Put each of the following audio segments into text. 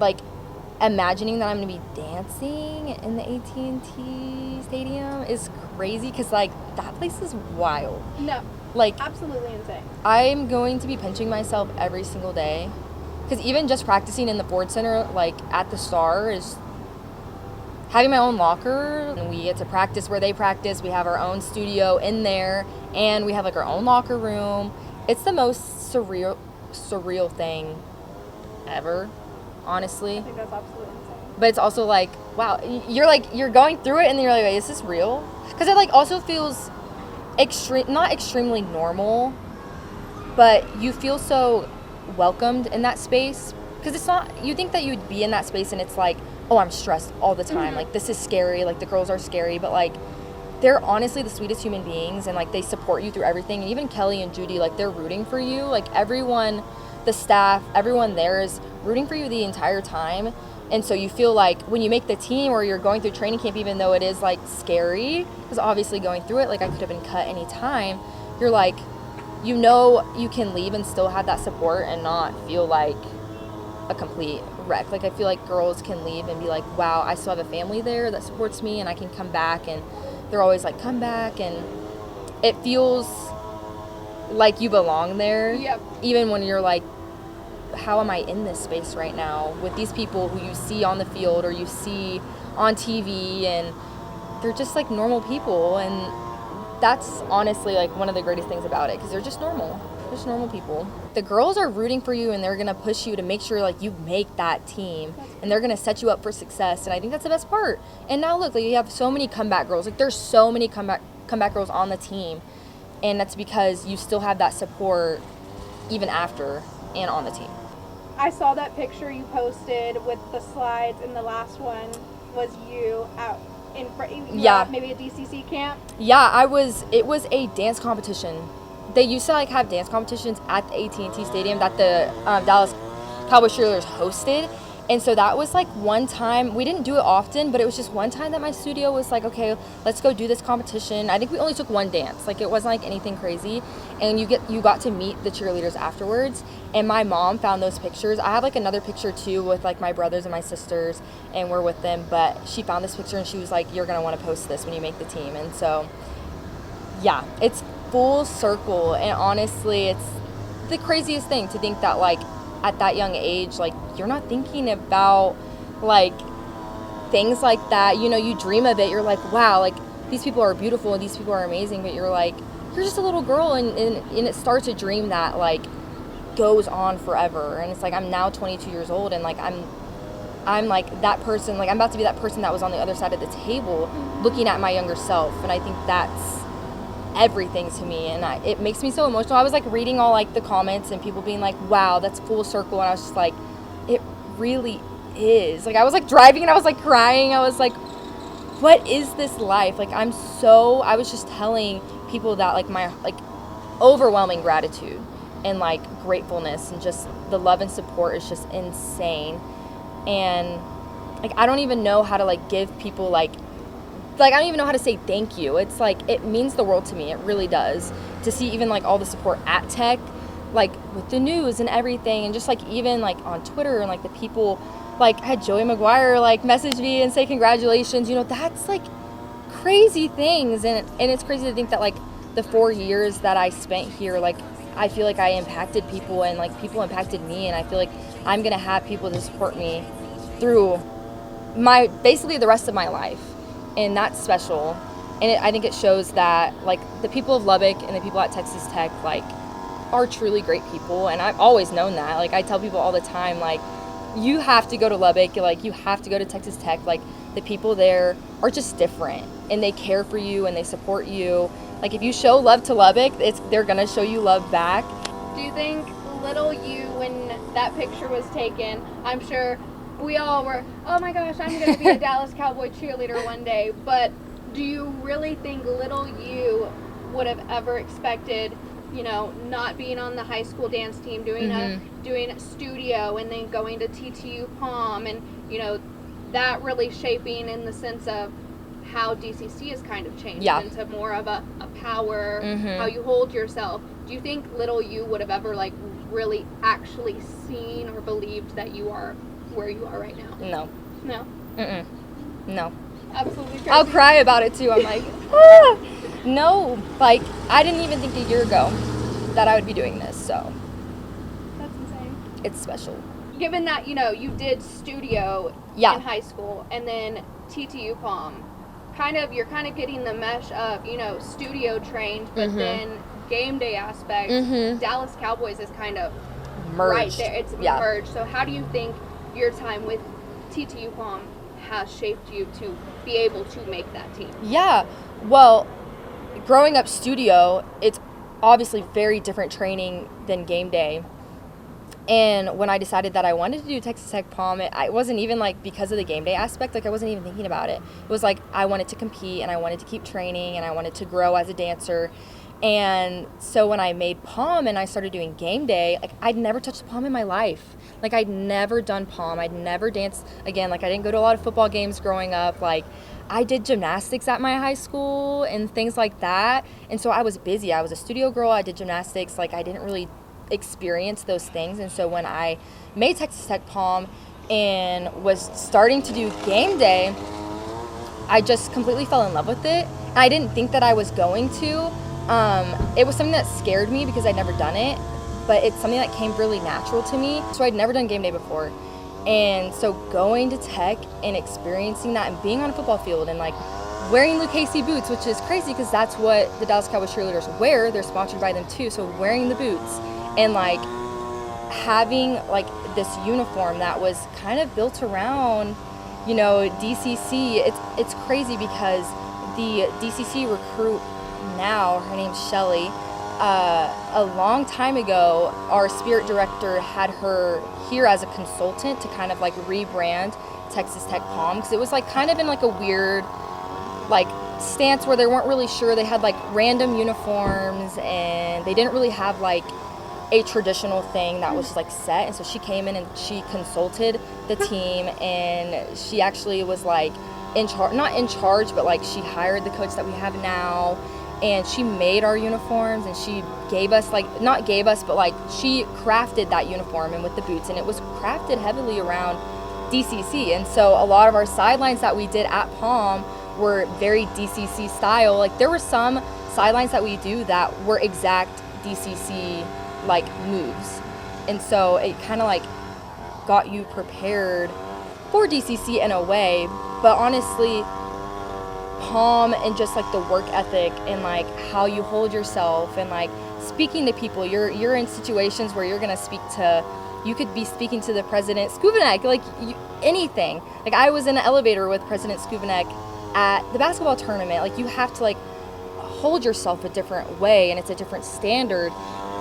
like, imagining that I'm going to be dancing in the AT&T Stadium is crazy because, like, that place is wild. No. Like, absolutely insane. I'm going to be pinching myself every single day because even just practicing in the Ford Center, like, at the Star is having my own locker, and we get to practice where they practice. We have our own studio in there, and we have, like, our own locker room. It's the most surreal thing ever, honestly. I think that's absolutely insane. But it's also like, wow, you're going through it, and then you're like, wait, is this real? Because it, like, also feels not extremely normal, but you feel so welcomed in that space. Because it's not, you think that you'd be in that space, and it's like, oh, I'm stressed all the time. Like, this is scary. Like, the girls are scary. But, like, they're honestly the sweetest human beings, and, like, they support you through everything. And even Kelly and Judy, like, they're rooting for you. Like, everyone, the staff, everyone there is rooting for you the entire time. And so you feel like when you make the team or you're going through training camp, even though it is, like, scary, because obviously going through it, like, I could have been cut any time, you're like, you know you can leave and still have that support and not feel like a complete wreck. Like, I feel like girls can leave and be like, wow, I still have a family there that supports me, and I can come back, and they're always like, come back, and it feels like you belong there. Yep. Even when you're like, how am I in this space right now with these people who you see on the field or you see on TV, and they're just like normal people, and that's honestly like one of the greatest things about it, because they're just normal people. The girls are rooting for you, and they're gonna push you to make sure like you make that team, and they're gonna set you up for success, and I think that's the best part. And now look, like, you have so many comeback girls. Like, there's so many comeback girls on the team, and that's because you still have that support even after and on the team. I saw that picture you posted with the slides, and the last one was you out in maybe a DCC camp. Yeah, it was a dance competition. They used to like have dance competitions at the AT&T Stadium that the Dallas Cowboys Cheerleaders hosted. And so that was like one time. We didn't do it often, but it was just one time that my studio was like, okay, let's go do this competition. I think we only took one dance. Like, it wasn't like anything crazy. And you got to meet the cheerleaders afterwards. And my mom found those pictures. I have like another picture too with like my brothers and my sisters, and we're with them. But she found this picture, and she was like, you're going to want to post this when you make the team. And so, yeah, it's full circle. And honestly, it's the craziest thing to think that like at that young age, like, you're not thinking about like things like that. You know, you dream of it. You're like, wow, like, these people are beautiful and these people are amazing, but you're like, you're just a little girl, and it starts a dream that like goes on forever. And it's like, I'm now 22 years old, and like I'm like that person, like I'm about to be that person that was on the other side of the table looking at my younger self. And I think that's everything to me, and it makes me so emotional. I was like reading all like the comments and people being like, wow, that's full circle, and I was just like, it really is. Like, I was like driving and I was like crying. I was like, what is this life? Like, I was just telling people that like my like overwhelming gratitude and like gratefulness, and just the love and support is just insane. And like, I don't even know how to like give people like I don't even know how to say thank you. It's like, it means the world to me. It really does. To see even like all the support at Tech, like with the news and everything, and just like even like on Twitter, and like the people, like had Joey McGuire like message me and say congratulations. You know, that's like crazy things. And it's crazy to think that like the 4 years that I spent here, like I feel like I impacted people, and like people impacted me, and I feel like I'm gonna have people to support me through basically the rest of my life. And that's special. And I think it shows that like the people of Lubbock and the people at Texas Tech like are truly great people. And I've always known that. Like, I tell people all the time, like, you have to go to Lubbock, like you have to go to Texas Tech. Like, the people there are just different, and they care for you and they support you. Like, if you show love to Lubbock, they're gonna show you love back. Do you think little you, when that picture was taken, I'm sure we all were, oh my gosh, I'm going to be a Dallas Cowboy cheerleader one day, but do you really think little you would have ever expected, you know, not being on the high school dance team, doing a studio, and then going to TTU Pom, and, you know, that really shaping in the sense of how DCC has kind of changed into more of a power, how you hold yourself. Do you think little you would have ever, like, really actually seen or believed that you are where you are right now? No. No? Mm-mm. No. Absolutely crazy. I'll cry about it too. I'm like, ah! No. Like, I didn't even think a year ago that I would be doing this, so. That's insane. It's special. Given that, you did studio in high school and then TTU Pom, you're kind of getting the mesh of, studio trained, but then game day aspect, Dallas Cowboys is kind of merged. Right there. It's merged. So how do you think your time with TTU Pom has shaped you to be able to make that team? Yeah. Well, growing up studio, it's obviously very different training than game day. And when I decided that I wanted to do Texas Tech Pom, it wasn't even like because of the game day aspect. Like I wasn't even thinking about it. It was like I wanted to compete and I wanted to keep training and I wanted to grow as a dancer. And so when I made Pom and I started doing game day, like I'd never touched Pom in my life. Like I'd never done Pom. I'd never danced again. Like I didn't go to a lot of football games growing up. Like I did gymnastics at my high school and things like that. And so I was busy. I was a studio girl. I did gymnastics. Like I didn't really experience those things. And so when I made Texas Tech Pom and was starting to do game day, I just completely fell in love with it. And I didn't think that I was going to. It was something that scared me because I'd never done it, but it's something that came really natural to me. So I'd never done game day before. And so going to Tech and experiencing that and being on a football field and like wearing Lucchese boots, which is crazy because that's what the Dallas Cowboys cheerleaders wear. They're sponsored by them too. So wearing the boots and like having like this uniform that was kind of built around, DCC. It's crazy because the DCC recruit now, her name's Shelbie, a long time ago, our spirit director had her here as a consultant to kind of like rebrand Texas Tech Pom because it was like kind of in like a weird like stance where they weren't really sure. They had like random uniforms and they didn't really have like a traditional thing that was just like set. And so she came in and she consulted the team and she actually was like not in charge, but like she hired the coach that we have now. And she made our uniforms and she gave us not gave us, but like she crafted that uniform and with the boots, and it was crafted heavily around DCC. And so a lot of our sidelines that we did at Pom were very DCC style. Like there were some sidelines that we do that were exact DCC like moves. And so it kind of like got you prepared for DCC in a way, but honestly, Pom and just like the work ethic and like how you hold yourself and like speaking to people. You're in situations where you're gonna you could be speaking to the President Skuvanek, like anything. Like I was in an elevator with President Skuvanek at the basketball tournament. Like you have to like hold yourself a different way and it's a different standard.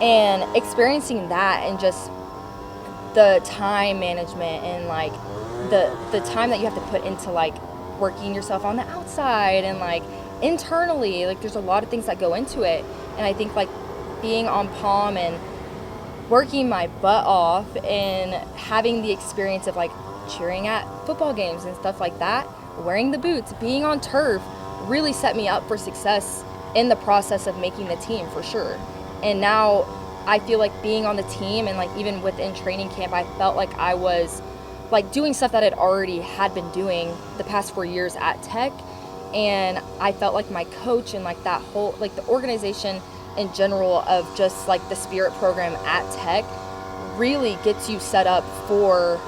And experiencing that and just the time management and like the time that you have to put into like working yourself on the outside and like internally, like there's a lot of things that go into it. And I think like being on Pom and working my butt off and having the experience of like cheering at football games and stuff like that, wearing the boots, being on turf really set me up for success in the process of making the team for sure. And now I feel like being on the team and like even within training camp, I felt like I was like doing stuff that I'd already had been doing the past 4 years at Tech. And I felt like my coach and like that whole, like the organization in general of just like the spirit program at Tech really gets you set up for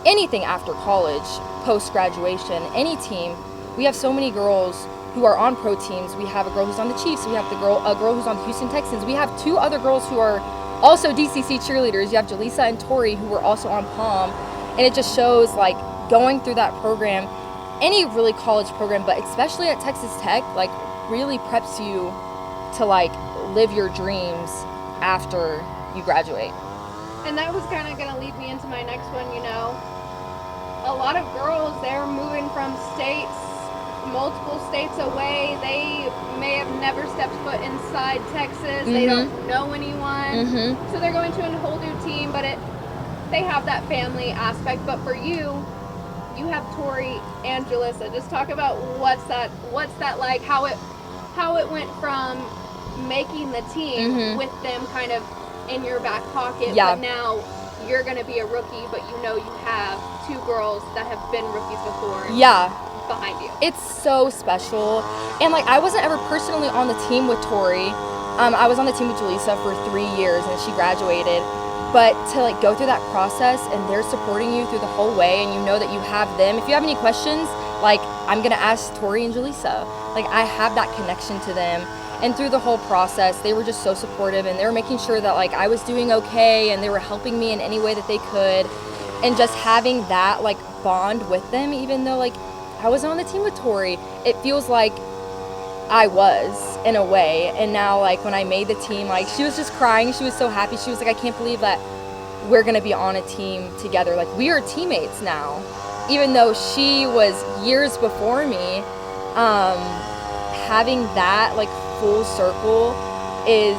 anything after college, post-graduation, any team. We have so many girls who are on pro teams. We have a girl who's on the Chiefs. We have a girl who's on the Houston Texans. We have 2 other girls who are also DCC cheerleaders. You have Jaleesa and Tori who were also on Pom. And it just shows like going through that program, any really college program, but especially at Texas Tech, like really preps you to like live your dreams after you graduate. And that was kind of going to lead me into my next one, A lot of girls, they're moving from multiple states away. They may have never stepped foot inside Texas. They don't know anyone. So they're going to a whole new team, but they have that family aspect. But for you have Tori and Jalissa. Just talk about what's that like, how it went from making the team with them kind of in your back pocket, but now you're going to be a rookie, but you have two girls that have been rookies before. Yeah. Behind you. It's so special. And like I wasn't ever personally on the team with Tori. I was on the team with Julissa for 3 years and she graduated. But to like go through that process and they're supporting you through the whole way and you know that you have them. If you have any questions, like I'm gonna ask Tori and Julissa. Like I have that connection to them. And through the whole process, they were just so supportive and they were making sure that like I was doing okay and they were helping me in any way that they could. And just having that like bond with them, even though like I wasn't on the team with Tori, it feels like I was in a way. And now like when I made the team, like she was just crying. She was so happy. She was like, I can't believe that we're gonna be on a team together. Like we are teammates now. Even though she was years before me, having that like full circle is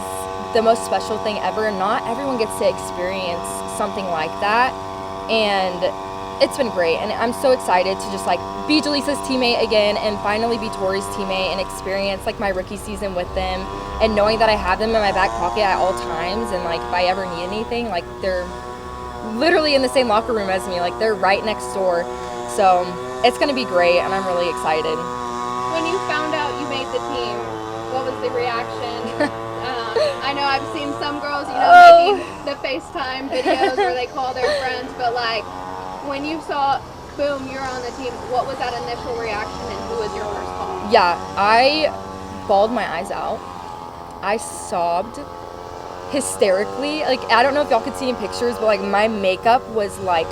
the most special thing ever. Not everyone gets to experience something like that. And it's been great, and I'm so excited to just like be Jaleesa's teammate again and finally be Tori's teammate and experience like my rookie season with them, and knowing that I have them in my back pocket at all times, and like if I ever need anything, like they're literally in the same locker room as me, like they're right next door. So it's gonna be great, and I'm really excited. When you found out you made the team, what was the reaction? I know I've seen some girls, making the FaceTime videos where they call their friends, but like when you saw, boom, you're on the team, what was that initial reaction and who was your first call? Yeah, I bawled my eyes out. I sobbed hysterically. Like, I don't know if y'all could see in pictures, but like my makeup was like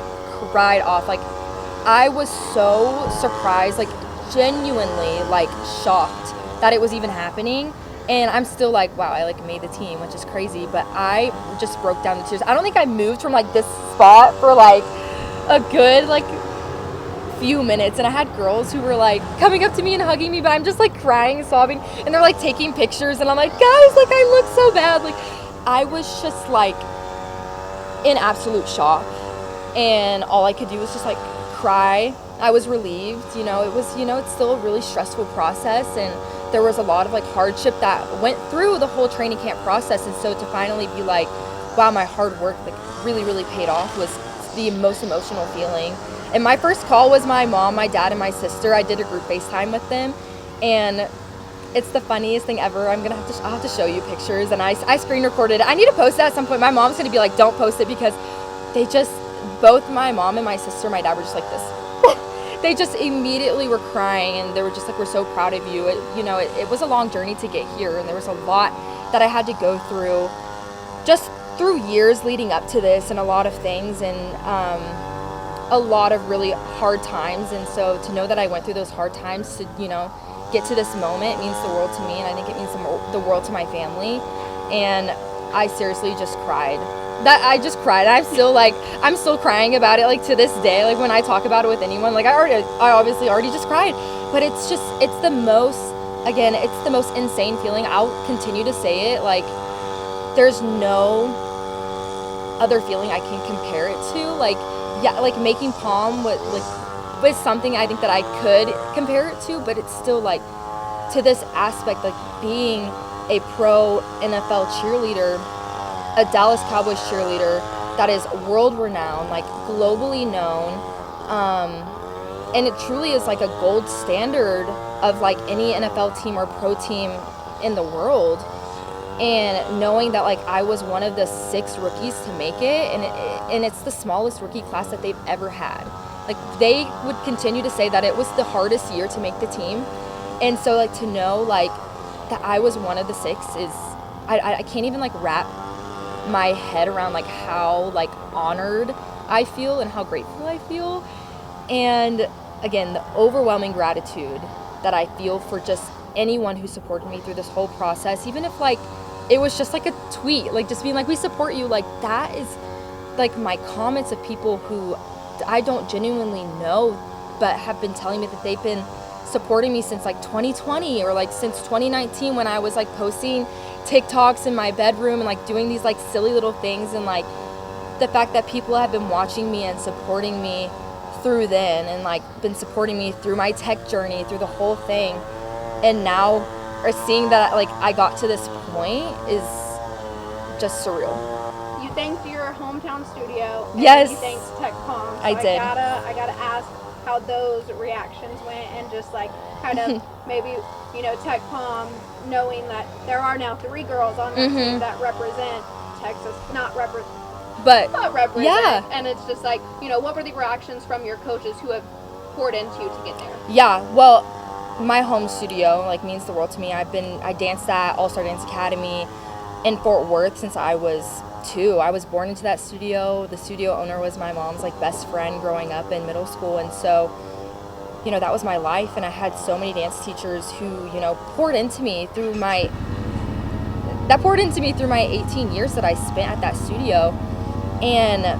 cried off. Like I was so surprised, like genuinely like shocked that it was even happening. And I'm still like, wow, I like made the team, which is crazy. But I just broke down in tears. I don't think I moved from like this spot for like a good like few minutes, and I had girls who were like coming up to me and hugging me, but I'm just like crying, sobbing, and they're like taking pictures, and I'm like, guys, like I look so bad. Like I was just like in absolute shock, and all I could do was just like cry. I was relieved, it was, it's still a really stressful process, and there was a lot of like hardship that went through the whole training camp process. And so to finally be like, wow, my hard work like really, really paid off was the most emotional feeling. And my first call was my mom, my dad, and my sister. I did a group FaceTime with them, and it's the funniest thing ever. I'll have to show you pictures, and I screen recorded it. I need to post that at some point. My mom's gonna be like, don't post it, because they just, both my mom and my sister, my dad were just like this. They just immediately were crying, and they were just like, we're so proud of you. It was a long journey to get here, and there was a lot that I had to go through just through years leading up to this, and a lot of things, and a lot of really hard times. And so to know that I went through those hard times to, get to this moment means the world to me, and I think it means the world to my family. And I seriously just cried. I just cried. I'm still crying about it, like to this day. Like when I talk about it with anyone, like I obviously already just cried. But it's the most insane feeling. I'll continue to say it. Like there's no other feeling I can compare it to. Like, yeah, like making pom was something I think that I could compare it to, but it's still like to this aspect, like being a pro NFL cheerleader, a Dallas Cowboys cheerleader that is world renowned, like globally known, and it truly is like a gold standard of like any NFL team or pro team in the world. And knowing that like I was one of the 6 rookies to make it, and it's the smallest rookie class that they've ever had. Like they would continue to say that it was the hardest year to make the team, and so like to know like that I was one of the 6 is I can't even like wrap my head around like how like honored I feel and how grateful I feel. And again, the overwhelming gratitude that I feel for just anyone who supported me through this whole process, even if like it was just like a tweet, like just being like, we support you, like that is like my comments of people who I don't genuinely know but have been telling me that they've been supporting me since like 2020 or like since 2019 when I was like posting TikToks in my bedroom and like doing these like silly little things, and like the fact that people have been watching me and supporting me through then, and like been supporting me through my tech journey, through the whole thing, and now are seeing that like I got to this point is just surreal. You thanked your hometown studio. And Yes. you thanked Tech Pom. So I did. I gotta ask how those reactions went, and just like kind of maybe, you know, Tech Pom, knowing that there are now 3 girls on that team that represent Texas, not represent, yeah. and it's just like, you know, what were the reactions from your coaches who have poured into you to get there? Yeah, well, my home studio like means the world to me. I danced at All-Star Dance Academy in Fort Worth since I was 2. I was born into that studio. The studio owner was my mom's like best friend growing up in middle school, and so, you know, that was my life. And I had so many dance teachers who, you know, poured into me through my 18 years that I spent at that studio, and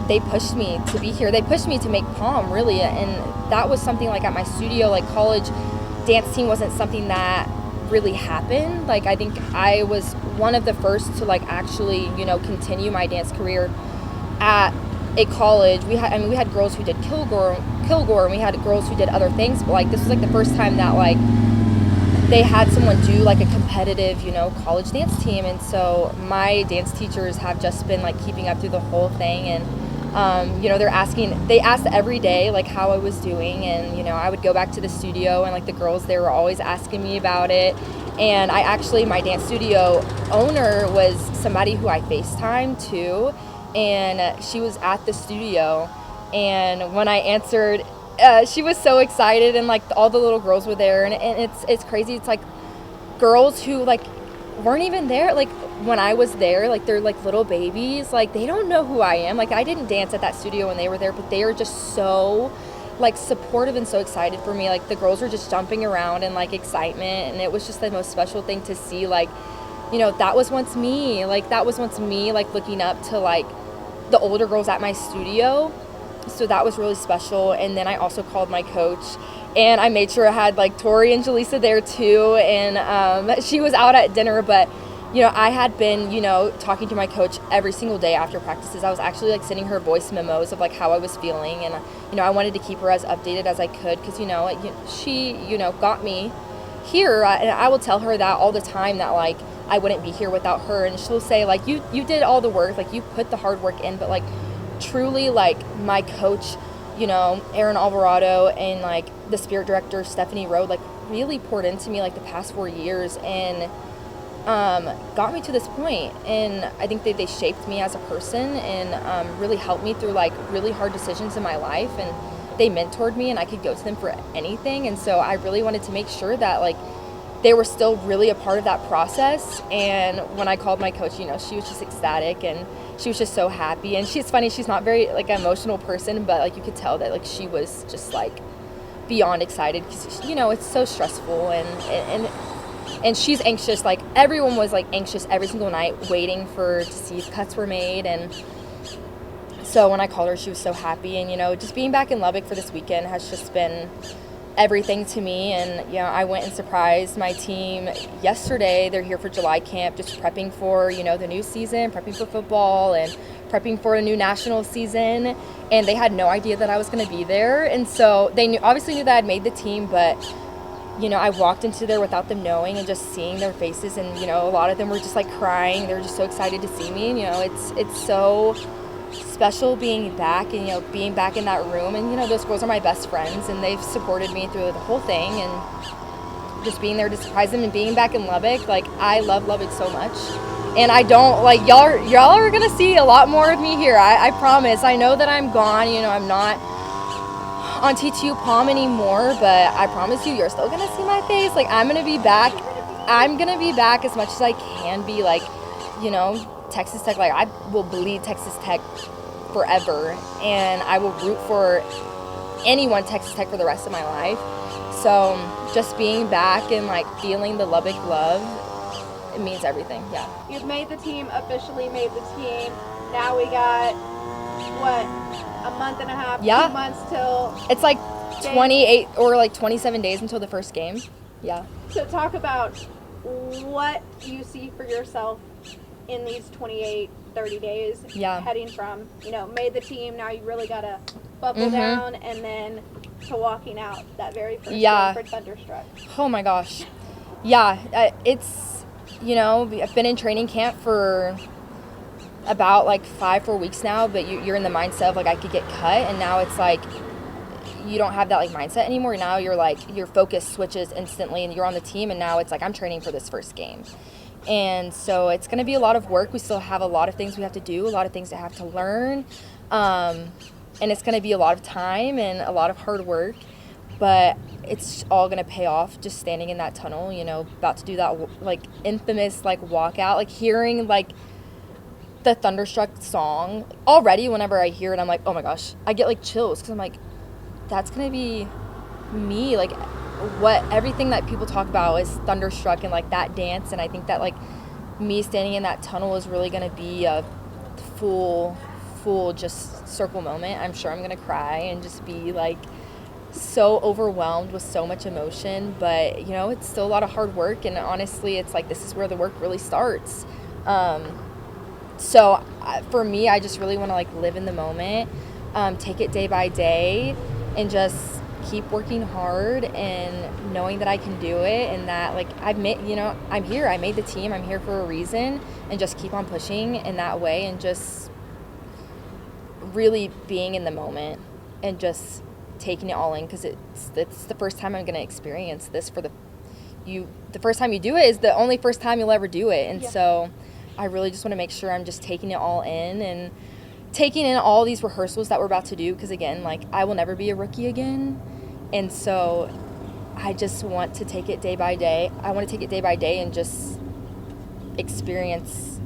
they pushed me to be here. They pushed me to make pom, really, and that was something like at my studio, like college dance team wasn't something that really happened. Like, I think I was one of the first to like actually, you know, continue my dance career at a college. We had girls who did Kilgore, and we had girls who did other things, but like this was like the first time that like they had someone do like a competitive, you know, college dance team. And so my dance teachers have just been like keeping up through the whole thing, and you know, they asked every day like how I was doing, and you know, I would go back to the studio and like the girls, they were always asking me about it. And my dance studio owner was somebody who I FaceTimed too, and she was at the studio, and when I answered, she was so excited, and like all the little girls were there, and it's crazy. It's like girls who like weren't even there like when I was there, like they're like little babies, like they don't know who I am. Like I didn't dance at that studio when they were there, but they are just so like supportive and so excited for me. Like the girls were just jumping around in like excitement, and it was just the most special thing to see. Like, you know, that was once me like looking up to like the older girls at my studio. So that was really special. And then I also called my coach, and I made sure I had like Tori and Jaleesa there too, and she was out at dinner. But you know, I had been, you know, talking to my coach every single day after practices. I was actually like sending her voice memos of like how I was feeling, and you know, I wanted to keep her as updated as I could, because you know, she, you know, got me here, and I will tell her that all the time, that like I wouldn't be here without her. And she'll say like, you did all the work, like you put the hard work in, but like truly like my coach, you know, Aaron Alvarado, and like the spirit director Stephanie Rode, like really poured into me like the past 4 years, and got me to this point. And I think they shaped me as a person, and really helped me through like really hard decisions in my life, and they mentored me, and I could go to them for anything. And so I really wanted to make sure that like they were still really a part of that process. And when I called my coach, you know, she was just ecstatic, and she was just so happy. And she's funny, she's not very like an emotional person, but like you could tell that like she was just like beyond excited, because you know, it's so stressful, and she's anxious. Like everyone was like anxious every single night, waiting to see if cuts were made. And so when I called her, she was so happy. And you know, just being back in Lubbock for this weekend has just been everything to me. And you know, I went and surprised my team yesterday. They're here for July camp, just prepping for, you know, the new season, prepping for football, and prepping for a new national season. And they had no idea that I was going to be there, and so they obviously knew that I'd made the team, but you know, I walked into there without them knowing, and just seeing their faces, and you know, a lot of them were just like crying. They were just so excited to see me. And you know, it's so special being back, and you know, being back in that room. And you know, those girls are my best friends, and they've supported me through the whole thing, and just being there to surprise them, and being back in Lubbock. Like I love Lubbock so much, and I don't like y'all are gonna see a lot more of me here. I promise. I know that I'm gone, you know, I'm not on TTU Pom anymore, but I promise you're still gonna see my face. Like I'm gonna be back as much as I can be. Like, you know, Texas Tech, like I will bleed Texas Tech forever, and I will root for anyone Texas Tech for the rest of my life. So just being back and like feeling the Lubbock love, it means everything. Yeah. You've made the team, officially made the team. Now we got what, a month and a half, 2 months till it's like 28 or like 27 days until the first game. Yeah. So talk about what you see for yourself in these 28, 30 days. Yeah. Heading from, you know, made the team, now you really got to buckle down, and then to walking out that very first game for Thunderstruck. Oh my gosh. Yeah. It's, you know, I've been in training camp for about like 4 weeks now, but you're in the mindset of like I could get cut, and now it's like you don't have that like mindset anymore. Now you're like your focus switches instantly, and you're on the team, and now it's like I'm training for this first game. And so it's going to be a lot of work. We still have a lot of things we have to do, a lot of things I have to learn, and it's going to be a lot of time and a lot of hard work, but it's all going to pay off just standing in that tunnel, you know, about to do that like infamous like walkout, like hearing like the Thunderstruck song. Already whenever I hear it, I'm like, oh my gosh, I get like chills, because I'm like, that's going to be me, like what everything that people talk about is Thunderstruck and like that dance. And I think that like me standing in that tunnel is really going to be a full just circle moment. I'm sure I'm going to cry and just be like so overwhelmed with so much emotion, but you know, it's still a lot of hard work, and honestly it's like this is where the work really starts. So for me, I just really want to like live in the moment, take it day by day, and just keep working hard and knowing that I can do it, and that like I'm here, I made the team, I'm here for a reason, and just keep on pushing in that way, and just really being in the moment and just taking it all in, because it's the first time I'm going to experience this. The first time you do it is the only first time you'll ever do it, and so I really just want to make sure I'm just taking it all in and taking in all these rehearsals that we're about to do, because again, like I will never be a rookie again, and so I just want to take it day by day. I want to take it day by day and just experience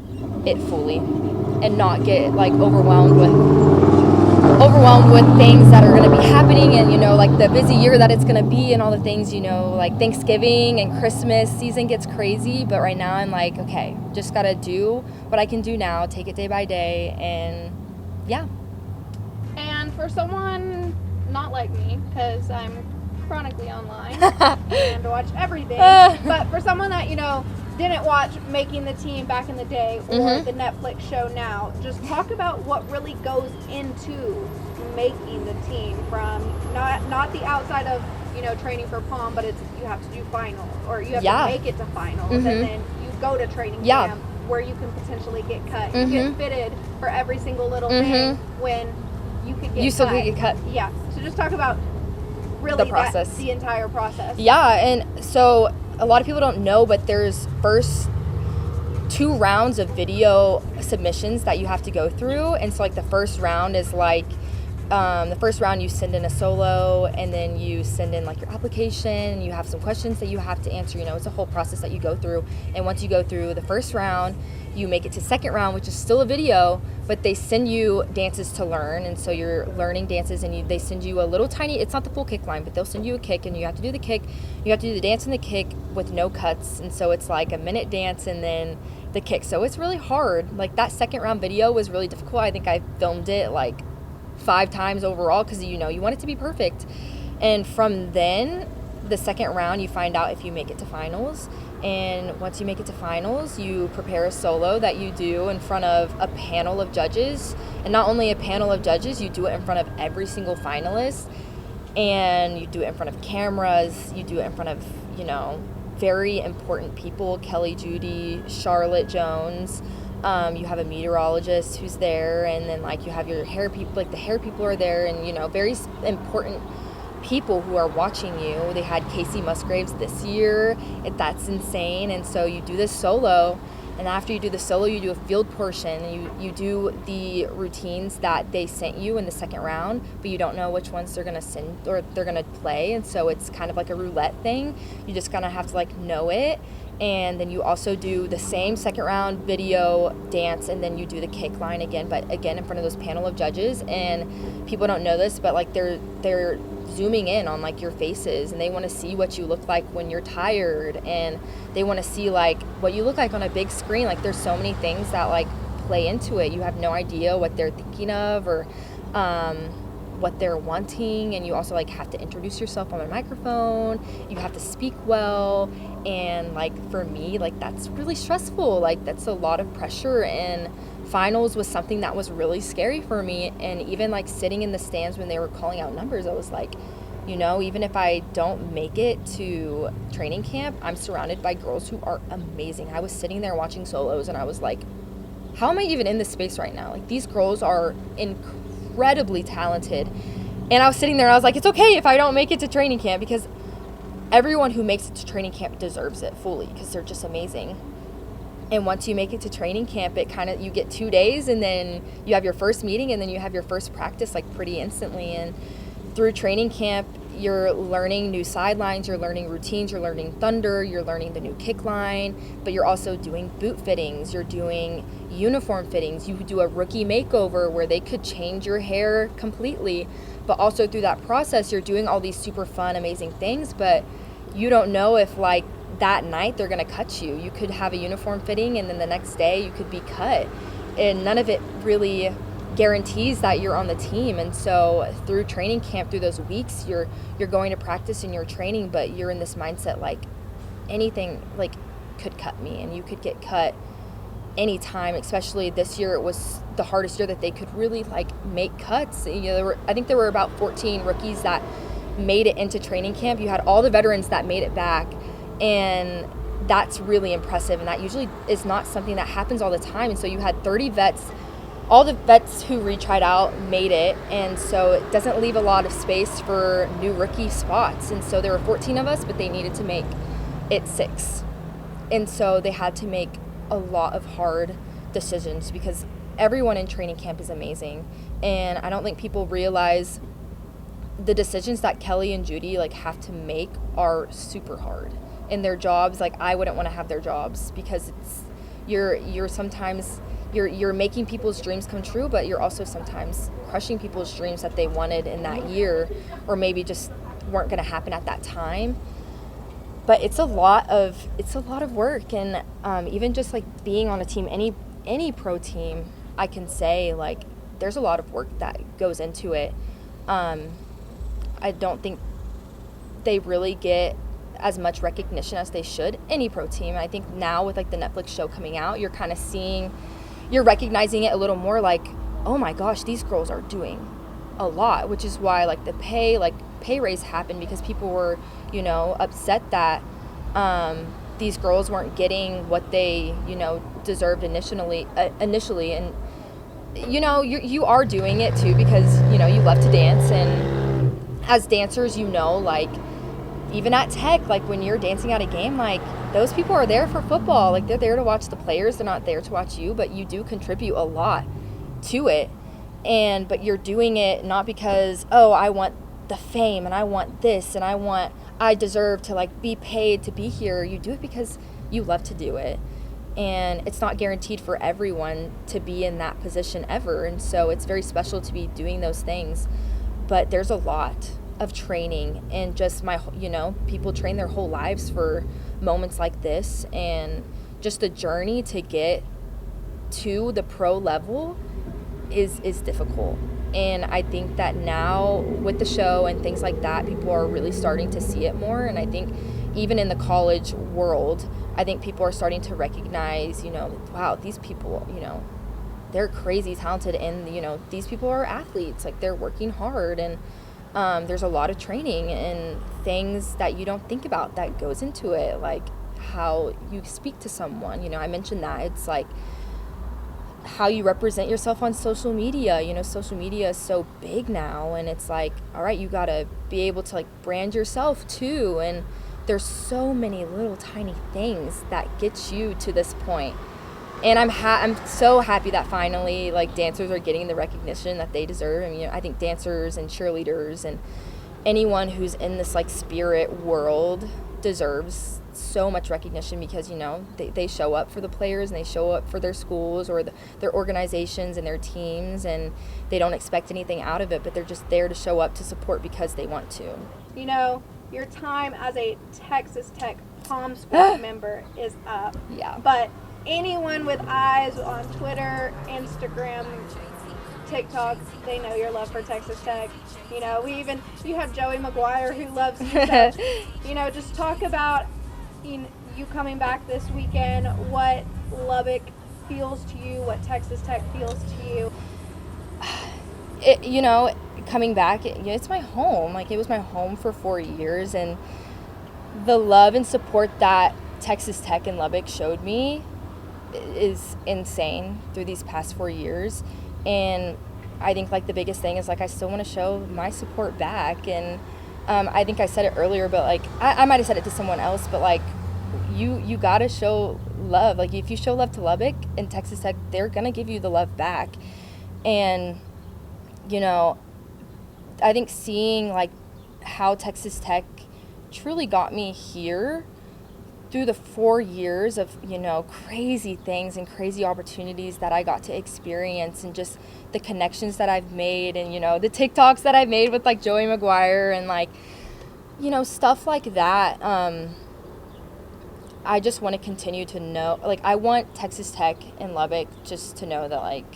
it fully and not get like overwhelmed with things that are going to be happening, and you know, like the busy year that it's going to be and all the things, you know, like Thanksgiving and Christmas season gets crazy, but right now I'm like, okay, just got to do what I can do now, take it day by day, and yeah. And for someone not like me, because I'm chronically online and watch everything, but for someone that, you know, didn't watch Making the Team back in the day or the Netflix show now, just talk about what really goes into making the team, from not the outside of, you know, training for pom, but it's you have to do finals, or you have to make it to finals, and then you go to training camp where you can potentially get cut. You get fitted for every single little thing when you could get cut. Still could get cut. Yeah. So just talk about really the process. the entire process. Yeah, and so a lot of people don't know, but there's first 2 rounds of video submissions that you have to go through. And so like the first round is like the first round you send in a solo, and then you send in like your application, you have some questions that you have to answer, you know, it's a whole process that you go through. And once you go through the first round, you make it to second round, which is still a video, but they send you dances to learn, and so you're learning dances, and they send you a little tiny, it's not the full kick line, but they'll send you a kick, and you have to do the kick, you have to do the dance and the kick with no cuts, and so it's like a minute dance and then the kick. So it's really hard. Like that second round video was really difficult. I think I filmed it like 5 times overall, because you know you want it to be perfect. And from then the second round you find out if you make it to finals, and once you make it to finals you prepare a solo that you do in front of a panel of judges. And not only a panel of judges, you do it in front of every single finalist, and you do it in front of cameras, you do it in front of, you know, very important people, Kelly Judy, Charlotte Jones. You have a meteorologist who's there, and then like you have your hair people, like the hair people are there, and you know, very important people who are watching you. They had Casey Musgraves this year. That's insane. And so you do this solo, and after you do the solo you do a field portion, and you do the routines that they sent you in the second round, but you don't know which ones they're gonna send or they're gonna play, and so it's kind of like a roulette thing. You just kind of have to like know it. And then you also do the same second round video dance, and then you do the kick line again, but again in front of those panel of judges. And people don't know this, but like they're zooming in on like your faces, and they want to see what you look like when you're tired, and they want to see like what you look like on a big screen. Like there's so many things that like play into it. You have no idea what they're thinking of, or what they're wanting. And you also like have to introduce yourself on a microphone, you have to speak well, and like for me, like that's really stressful. Like that's a lot of pressure, and finals was something that was really scary for me. And even like sitting in the stands when they were calling out numbers, I was like, you know, even if I don't make it to training camp, I'm surrounded by girls who are amazing. I was sitting there watching solos, and I was like, how am I even in this space right now? Like, these girls are incredibly talented. And I was sitting there and I was like, it's okay if I don't make it to training camp, because everyone who makes it to training camp deserves it fully, because they're just amazing. And once you make it to training camp, it kind of, you get 2 days, and then you have your first meeting, and then you have your first practice like pretty instantly. And through training camp, you're learning new sidelines, you're learning routines, you're learning thunder, you're learning the new kick line, but you're also doing boot fittings, you're doing uniform fittings. You do a rookie makeover where they could change your hair completely, but also through that process, you're doing all these super fun, amazing things, but you don't know if like that night they're going to cut you. You could have a uniform fitting, and then the next day you could be cut, and none of it really guarantees that you're on the team. And so through training camp, through those weeks, you're going to practice and you're training, but you're in this mindset like anything like could cut me, and you could get cut anytime. Especially this year, it was the hardest year that they could really like make cuts. You know, I think there were about 14 rookies that made it into training camp. You had all the veterans that made it back, and that's really impressive, and that usually is not something that happens all the time. And so you had 30 vets. All the vets who retried out made it, and so it doesn't leave a lot of space for new rookie spots. And so there were 14 of us, but they needed to make it 6. And so they had to make a lot of hard decisions, because everyone in training camp is amazing. And I don't think people realize the decisions that Kelly and Judy like have to make are super hard. In their jobs, like I wouldn't want to have their jobs, because it's you're sometimes you're making people's dreams come true, but you're also sometimes crushing people's dreams that they wanted in that year, or maybe just weren't going to happen at that time. But it's a lot of work, and even just like being on a team, any pro team, I can say like there's a lot of work that goes into it. I don't think they really get as much recognition as they should. Any pro team, I think now with like the Netflix show coming out, you're kind of you're recognizing it a little more, like, oh my gosh, these girls are doing a lot, which is why like the pay raise happened, because people were, you know, upset that these girls weren't getting what they, you know, deserved initially. And you know, you are doing it too, because, you know, you love to dance, and as dancers, you know, like even at Tech, like when you're dancing at a game, like those people are there for football. Like they're there to watch the players. They're not there to watch you, but you do contribute a lot to it. But you're doing it not because, oh, I want the fame and I want this and I deserve to like be paid to be here. You do it because you love to do it. And it's not guaranteed for everyone to be in that position ever. And so it's very special to be doing those things. But there's a lot of training, and just people train their whole lives for moments like this, and just the journey to get to the pro level is difficult. And I think that now with the show and things like that, people are really starting to see it more. And I think even in the college world, I think people are starting to recognize, you know, wow, these people, you know, they're crazy talented, and, you know, these people are athletes, like they're working hard, and there's a lot of training and things that you don't think about that goes into it, like how you speak to someone. You know, I mentioned that it's like how you represent yourself on social media. You know, social media is so big now, and it's like, all right, you gotta be able to like brand yourself too, and there's so many little tiny things that get you to this point. And I'm so happy that finally like dancers are getting the recognition that they deserve. I mean, I think dancers and cheerleaders and anyone who's in this like spirit world deserves so much recognition, because, you know, they show up for the players, and they show up for their schools or their organizations and their teams, and they don't expect anything out of it, but they're just there to show up to support because they want to. You know, your time as a Texas Tech Pom Squad member is up. Yeah. But anyone with eyes on Twitter, Instagram, TikTok, they know your love for Texas Tech. You know, you have Joey McGuire who loves you. So, you know, just talk about you coming back this weekend, what Lubbock feels to you, what Texas Tech feels to you. You know, coming back, it's my home. Like, it was my home for 4 years, and the love and support that Texas Tech and Lubbock showed me is insane through these past 4 years. And I think like the biggest thing is like I still want to show my support back. And I think I said it earlier, but like I might have said it to someone else, but like you gotta show love. Like if you show love to Lubbock and Texas Tech, they're gonna give you the love back. And you know, I think seeing like how Texas Tech truly got me here through the 4 years of, you know, crazy things and crazy opportunities that I got to experience, and just the connections that I've made, and, you know, the TikToks that I've made with like Joey McGuire and like, you know, stuff like that. I just want to continue to know, like, I want Texas Tech and Lubbock just to know that like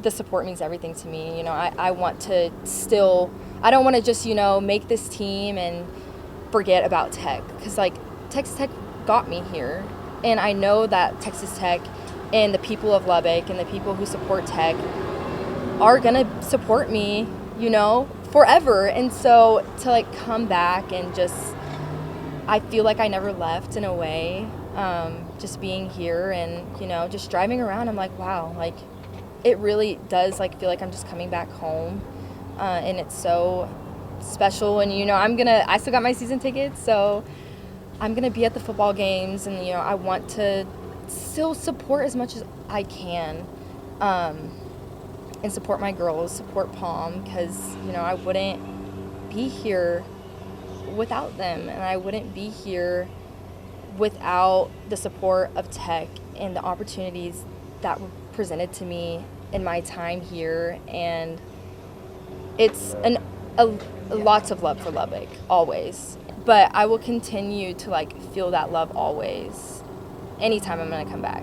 the support means everything to me. You know, I want to still, I don't want to just, you know, make this team and forget about Tech, because like Texas Tech got me here, and I know that Texas Tech and the people of Lubbock and the people who support Tech are gonna support me, you know, forever. And so to like come back and just, I feel like I never left in a way, just being here and, you know, just driving around, I'm like, wow, like it really does like feel like I'm just coming back home, and it's so special. And, you know, I still got my season tickets, so I'm going to be at the football games, and, you know, I want to still support as much as I can, and support my girls, support Pom, because, you know, I wouldn't be here without them, and I wouldn't be here without the support of Tech and the opportunities that were presented to me in my time here. And it's lots of love for Lubbock, always. But I will continue to like feel that love always, anytime I'm gonna come back.